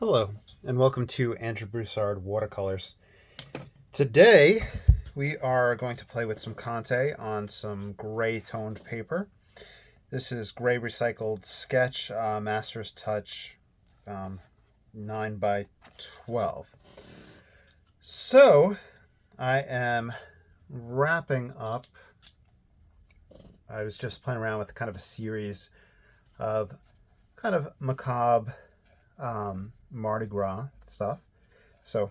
Hello, and welcome to Andrew Broussard Watercolors. Today, we are going to play with some Conte on some gray toned paper. This is gray recycled sketch, Master's Touch 9 by 12. So, I am wrapping up. I was just playing around with kind of a series of kind of macabre Mardi Gras stuff. So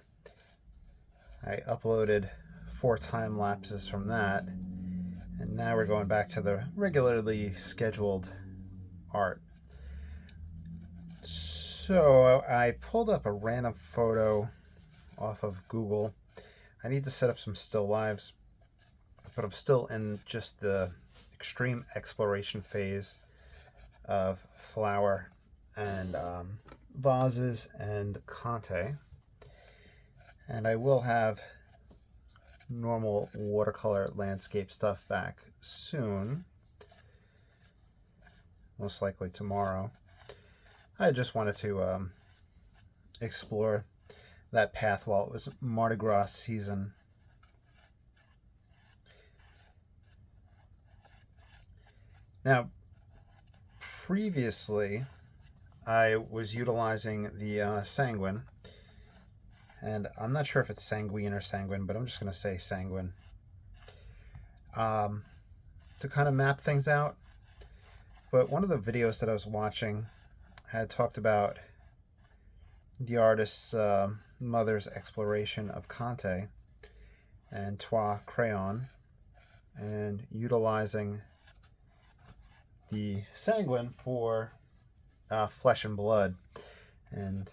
I uploaded 4 time lapses from that, and now we're going back to the regularly scheduled art. So I pulled up a random photo off of Google. I need to set up some still lives, but I'm still in just the extreme exploration phase of flower and vases and Conte, and I will have normal watercolor landscape stuff back soon, most likely tomorrow. I just wanted to explore that path while it was Mardi Gras season. Now, previously I was utilizing the sanguine, and I'm not sure if it's sanguine or sanguine, but I'm just going to say sanguine, to kind of map things out. But one of the videos that I was watching had talked about the artist's mother's exploration of Conte and Trois Crayon, and utilizing the sanguine for flesh and blood, and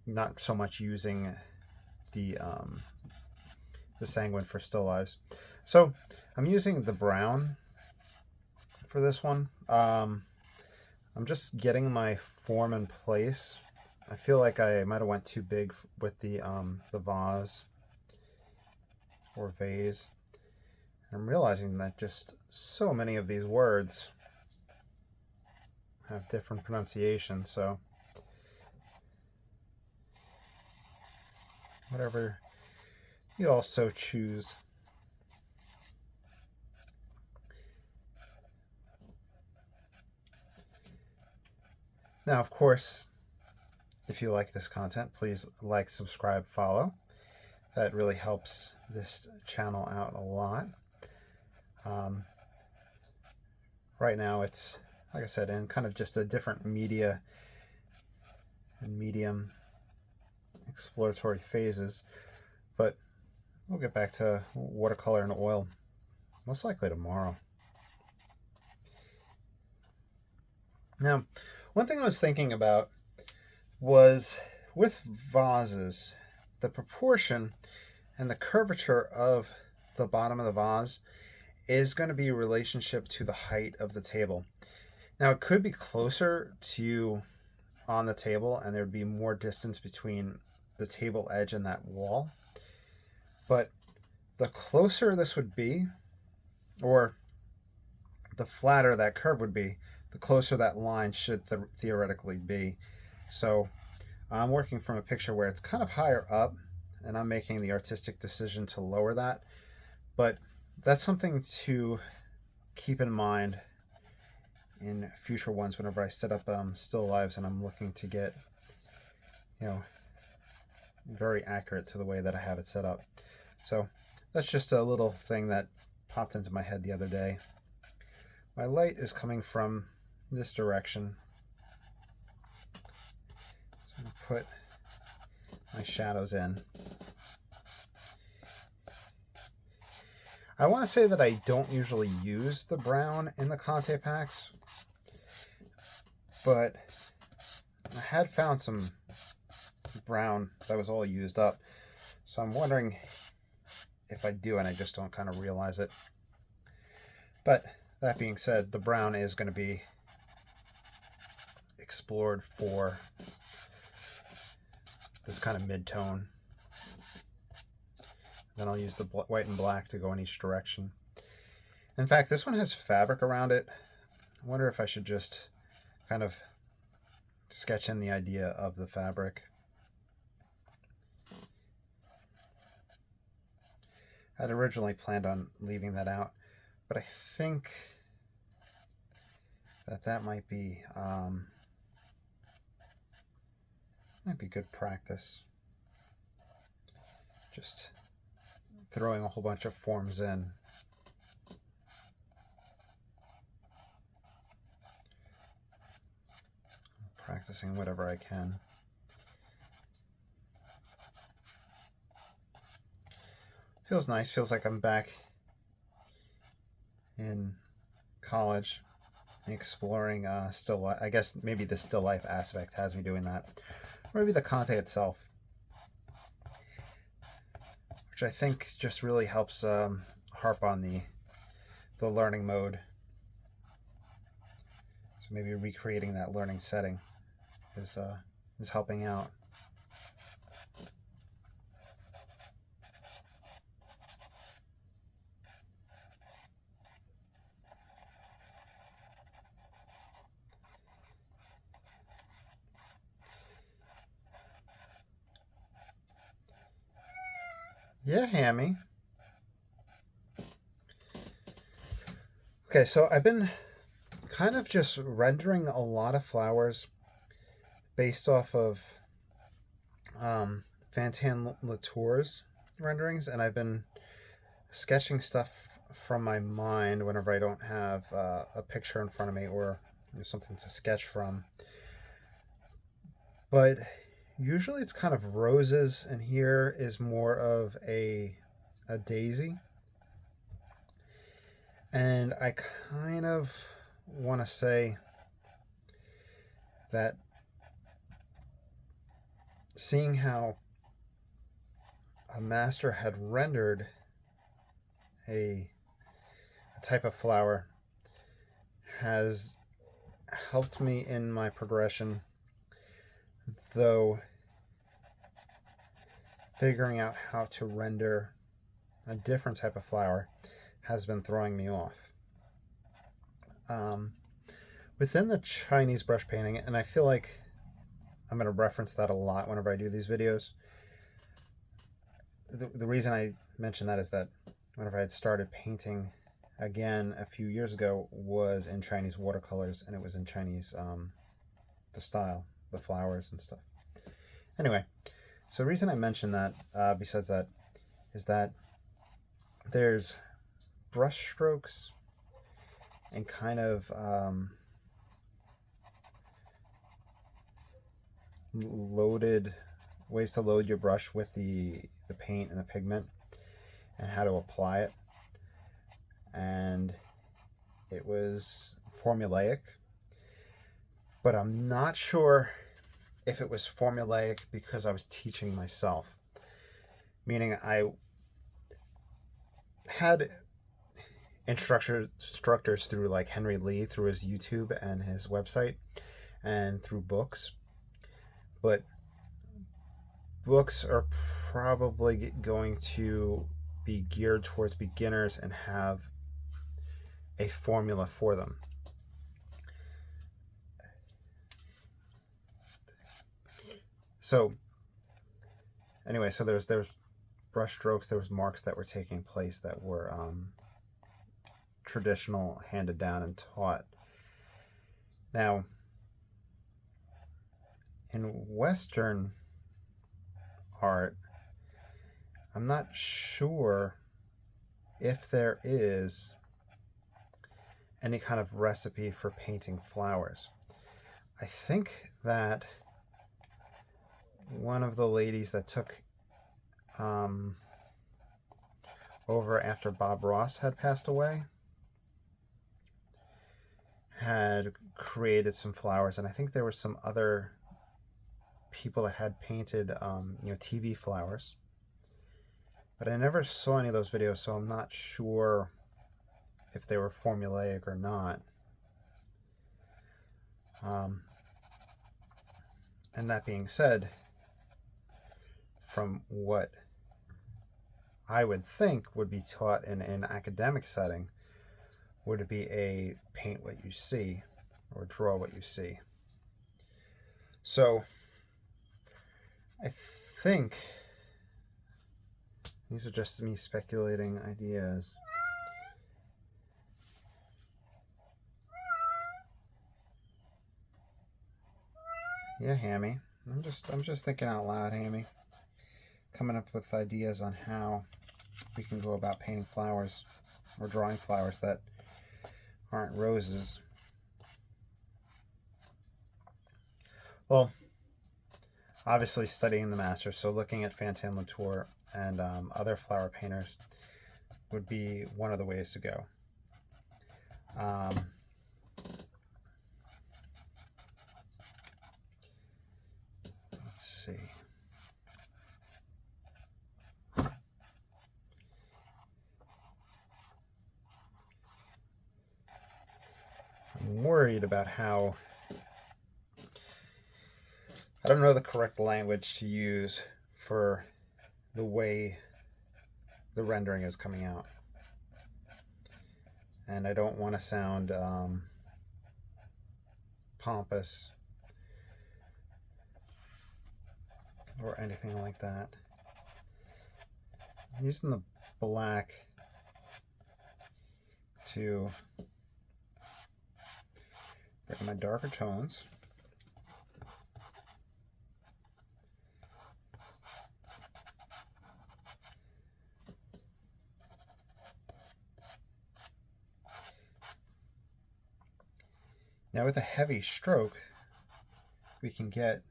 not so much using the sanguine for still lives. So I'm using the brown for this one. I'm just getting my form in place. I feel like I might have went too big with the vase or vase. I'm realizing that just so many of these words have different pronunciations, so whatever you also choose. Now, of course, if you like this content, please like, subscribe, follow. That really helps this channel out a lot. Right now it's, like I said, in kind of just a different media and medium exploratory phases, but we'll get back to watercolor and oil most likely tomorrow. Now, one thing I was thinking about was, with vases, the proportion and the curvature of the bottom of the vase is going to be a relationship to the height of the table. Now, it could be closer to on the table, and there'd be more distance between the table edge and that wall. But the closer this would be, or the flatter that curve would be, the closer that line should theoretically be. So I'm working from a picture where it's kind of higher up, and I'm making the artistic decision to lower that. But that's something to keep in mind in future ones whenever I set up still lives and I'm looking to get, very accurate to the way that I have it set up. So that's just a little thing that popped into my head the other day. My light is coming from this direction, so I'm going to put my shadows in. I want to say that I don't usually use the brown in the Conte packs, but I had found some brown that was all used up, so I'm wondering if I do and I just don't kind of realize it. But that being said, the brown is going to be explored for this kind of mid-tone. Then I'll use the white and black to go in each direction. In fact, this one has fabric around it. I wonder if I should just kind of sketch in the idea of the fabric. I'd originally planned on leaving that out, but I think that might be good practice. Just throwing a whole bunch of forms in. Practicing whatever I can. Feels nice. Feels like I'm back in college, exploring still life. I guess maybe the still life aspect has me doing that. Or maybe the Conte itself, which I think just really helps harp on the learning mode. So maybe recreating that learning setting is helping out. Yeah, Hammy. Okay, so I've been kind of just rendering a lot of flowers based off of Fantan Latour's renderings, and I've been sketching stuff from my mind whenever I don't have a picture in front of me or something to sketch from. But usually it's kind of roses, and here is more of a daisy. And I kind of want to say that seeing how a master had rendered a type of flower has helped me in my progression, though figuring out how to render a different type of flower has been throwing me off. Within the Chinese brush painting, and I feel like I'm going to reference that a lot whenever I do these videos. The reason I mention that is that whenever I had started painting again a few years ago was in Chinese watercolors, and it was in Chinese, the style, the flowers and stuff. Anyway, so the reason I mention that, besides that, is that there's brush strokes and kind of loaded ways to load your brush with the paint and the pigment and how to apply it. And it was formulaic, but I'm not sure if it was formulaic because I was teaching myself, meaning I had instructors through like Henry Lee, through his YouTube and his website, and through books. But books are probably going to be geared towards beginners and have a formula for them. So anyway, so there's brush strokes, there was marks that were taking place that were traditional, handed down and taught. Now, in Western art, I'm not sure if there is any kind of recipe for painting flowers. I think that one of the ladies that took over after Bob Ross had passed away had created some flowers, and I think there were some other people that had painted TV flowers, but I never saw any of those videos, so I'm not sure if they were formulaic or not. And that being said, from what I would think would be taught in an academic setting, would it be a paint what you see or draw what you see. So I think these are just me speculating ideas. Yeah, Hammy. I'm just thinking out loud, Hammy. Coming up with ideas on how we can go about painting flowers or drawing flowers that aren't roses. Well, obviously studying the masters, so looking at Fantin Latour and other flower painters would be one of the ways to go. Let's see. I'm worried about how I don't know the correct language to use for the way the rendering is coming out. And I don't want to sound pompous or anything like that. I'm using the black to bring my darker tones. Now with a heavy stroke, we can get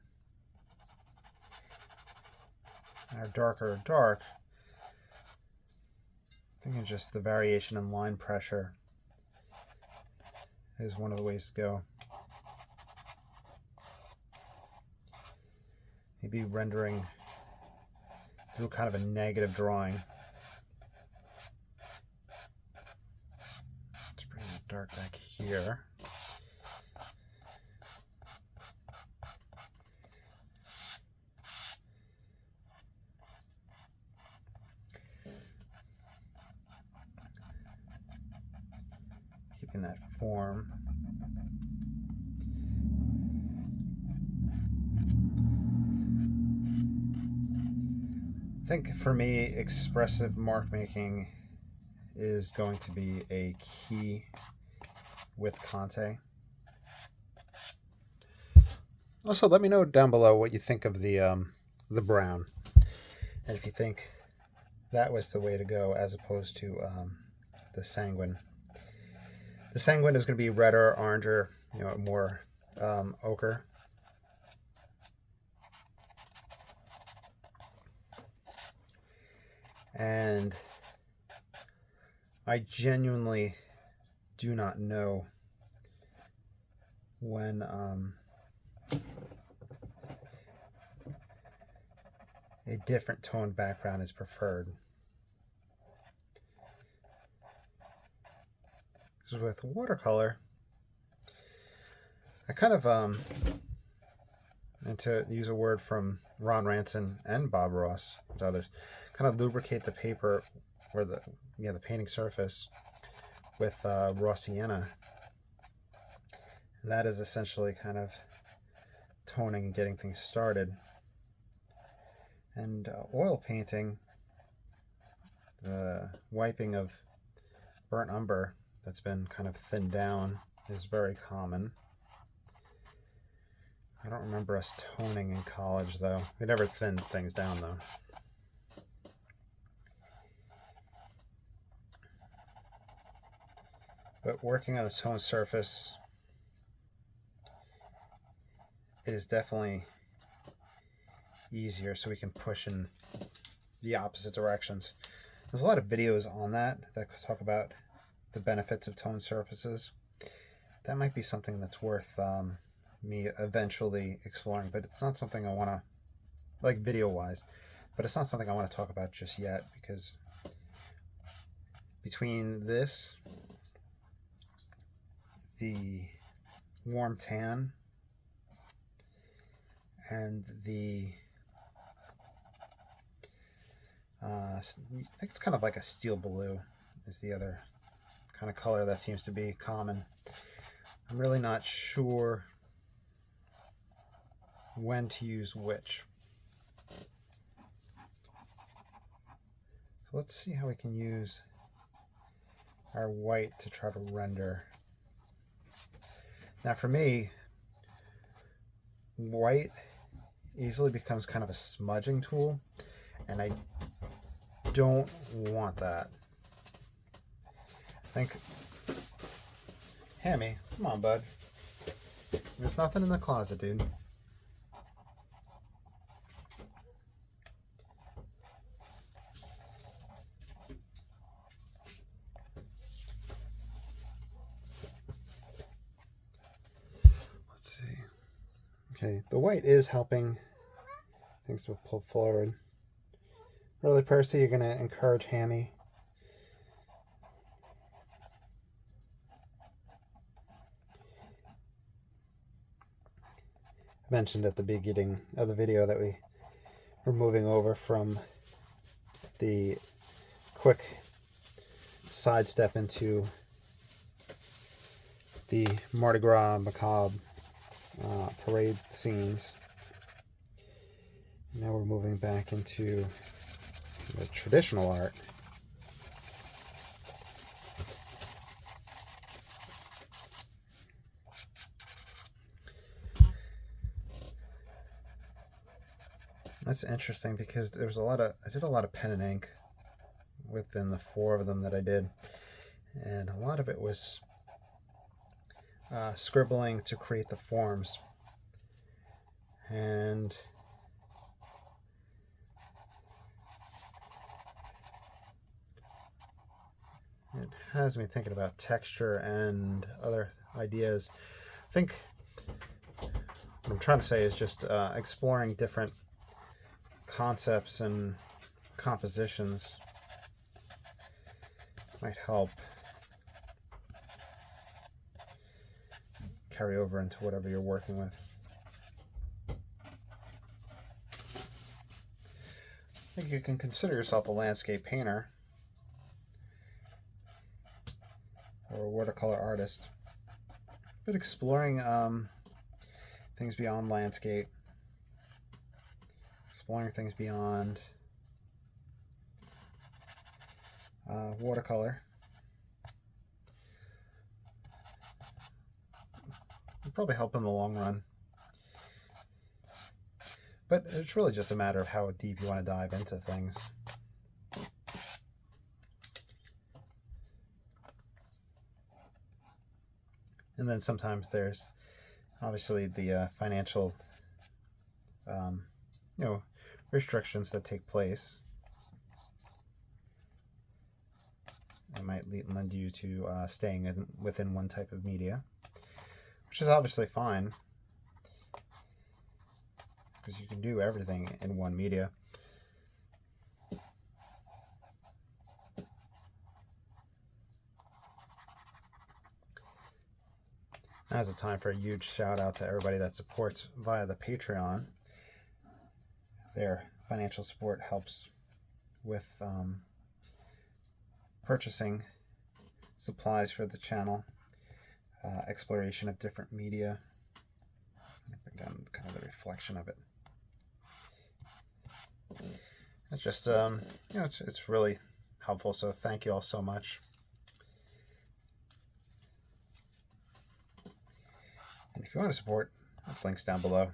our darker dark. I think just the variation in line pressure is one of the ways to go. Maybe rendering through kind of a negative drawing. Let's bring that dark back here. Keeping that form. I think for me, expressive mark making is going to be a key with Conte. Also, let me know down below what you think of the brown, and if you think that was the way to go as opposed to the sanguine. The sanguine is going to be redder, oranger, more ochre. And I genuinely do not know when a different tone background is preferred. Because with watercolor, I kind of, and to use a word from Ron Ranson and Bob Ross and others, kind of lubricate the paper or the painting surface with raw sienna. And that is essentially kind of toning and getting things started. And oil painting, the wiping of burnt umber that's been kind of thinned down is very common. I don't remember us toning in college, though. We never thinned things down, though. But working on the tone surface is definitely easier, so we can push in the opposite directions. There's a lot of videos on that talk about the benefits of tone surfaces. That might be something that's worth me eventually exploring, but it's not something I want to, like video-wise, but it's not something I want to talk about just yet, because between this, the warm tan, and the I think it's kind of like a steel blue is the other kind of color that seems to be common. I'm really not sure when to use which. So let's see how we can use our white to try to render. Now for me, white easily becomes kind of a smudging tool, and I don't want that. I think, Hammy, come on, bud. There's nothing in the closet, dude. Let's see. Okay, the white is helping things to pull forward. Really, Percy, you're going to encourage Hammy. I mentioned at the beginning of the video that we were moving over from the quick sidestep into the Mardi Gras macabre parade scenes. Now we're moving back into the traditional art. That's interesting because there was I did a lot of pen and ink within the 4 of them that I did, and a lot of it was scribbling to create the forms. And it has me thinking about texture and other ideas. I think what I'm trying to say is just exploring different concepts and compositions might help carry over into whatever you're working with. I think you can consider yourself a landscape painter or a watercolor artist, but exploring things beyond landscape, exploring things beyond watercolor. It'll probably help in the long run. But it's really just a matter of how deep you want to dive into things. And then sometimes there's obviously the financial restrictions that take place. It might lend you to staying within one type of media, which is obviously fine, because you can do everything in one media. Now's the time for a huge shout out to everybody that supports via the Patreon. Their financial support helps with purchasing supplies for the channel, exploration of different media. Again, kind of the reflection of it. It's just it's really helpful. So thank you all so much. And if you want to support, there's links down below.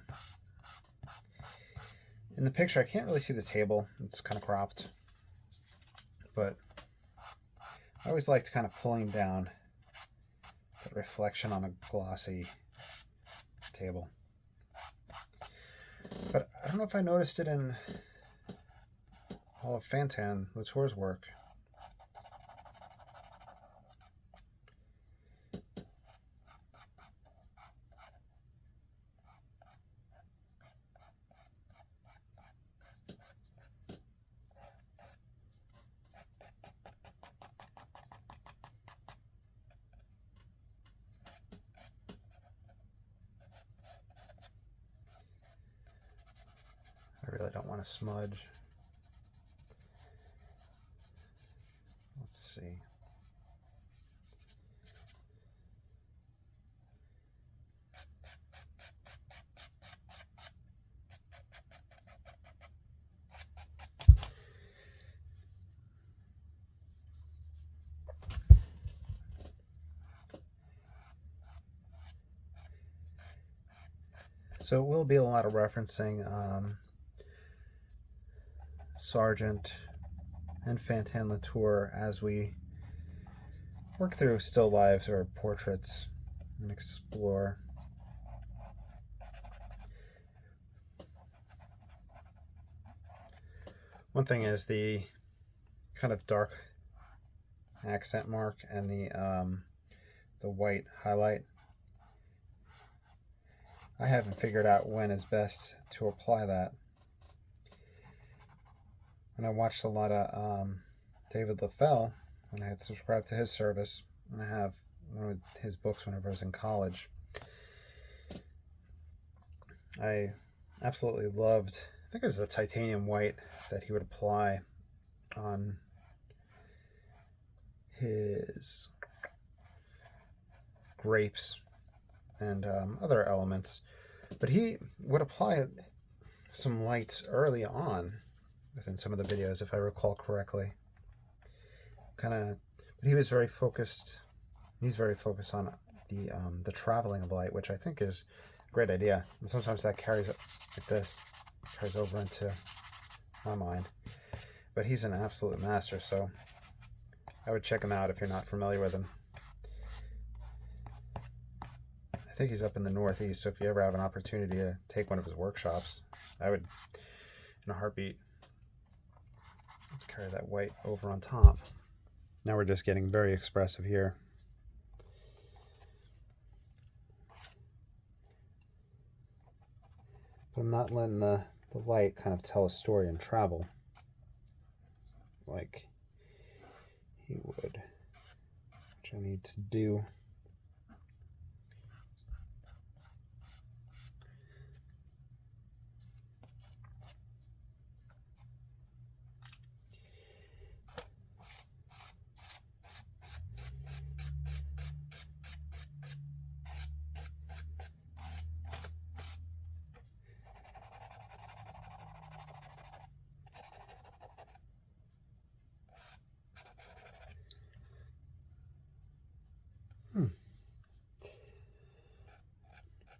In the picture, I can't really see the table. It's kind of cropped. But I always liked kind of pulling down the reflection on a glossy table. But I don't know if I noticed it in all of Fantan Latour's work. I really don't want to smudge. Let's see. So it will be a lot of referencing Sargent and Fantin Latour as we work through still lives or portraits and explore. One thing is the kind of dark accent mark and the white highlight. I haven't figured out when is best to apply that. When I watched a lot of David LaFell, when I had subscribed to his service, and I have one of his books whenever I was in college, I absolutely loved, I think it was the titanium white that he would apply on his grapes and other elements. But he would apply some lights early on within some of the videos, if I recall correctly. But he was very focused. He's very focused on the traveling of light, which I think is a great idea. And sometimes that carries like this, carries over into my mind. But he's an absolute master, so I would check him out if you're not familiar with him. I think he's up in the Northeast, so if you ever have an opportunity to take one of his workshops, I would, in a heartbeat. Let's carry that white over on top. Now we're just getting very expressive here. But I'm not letting the light kind of tell a story and travel like he would, which I need to do.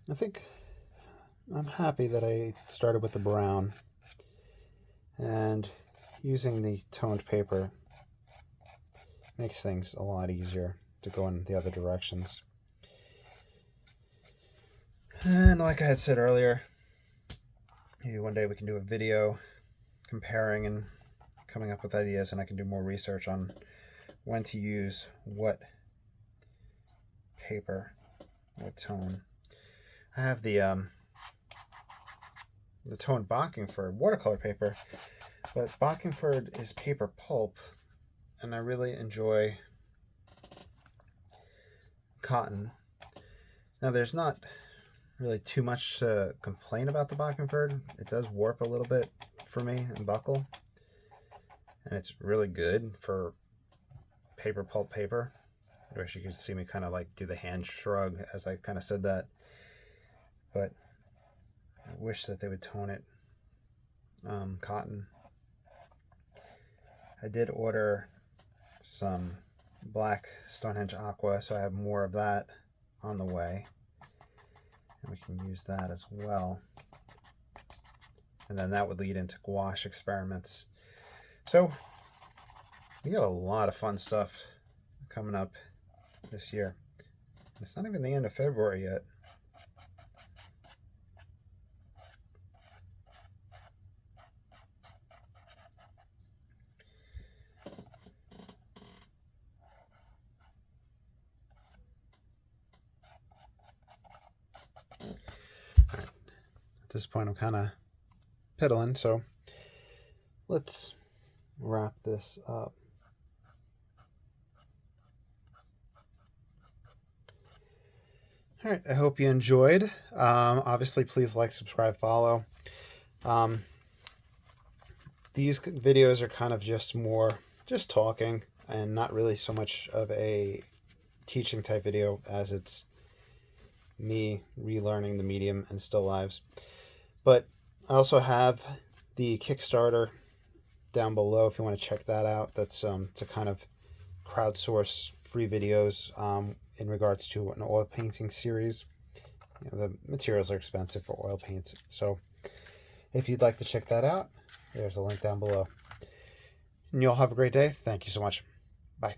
I think I'm happy that I started with the brown, and using the toned paper makes things a lot easier to go in the other directions. And like I had said earlier, maybe one day we can do a video comparing and coming up with ideas, and I can do more research on when to use what paper, what tone. I have the toned Bockingford watercolor paper, but Bockingford is paper pulp, and I really enjoy cotton. Now, there's not really too much to complain about the Bockingford. It does warp a little bit for me and buckle, and it's really good for paper pulp paper. I wish you could see me kind of like do the hand shrug as I kind of said that. But I wish that they would tone it cotton. I did order some black Stonehenge Aqua, so I have more of that on the way. And we can use that as well. And then that would lead into gouache experiments. So we got a lot of fun stuff coming up this year. It's not even the end of February yet. At this point, I'm kind of piddling, so let's wrap this up. All right, I hope you enjoyed. Obviously, please like, subscribe, follow. These videos are kind of just talking, and not really so much of a teaching type video as it's me relearning the medium and still lives. But I also have the Kickstarter down below if you want to check that out. That's to kind of crowdsource free videos in regards to an oil painting series The materials are expensive for oil paints. So if you'd like to check that out, there's a link down below. And you all have a great day. Thank you so much. Bye.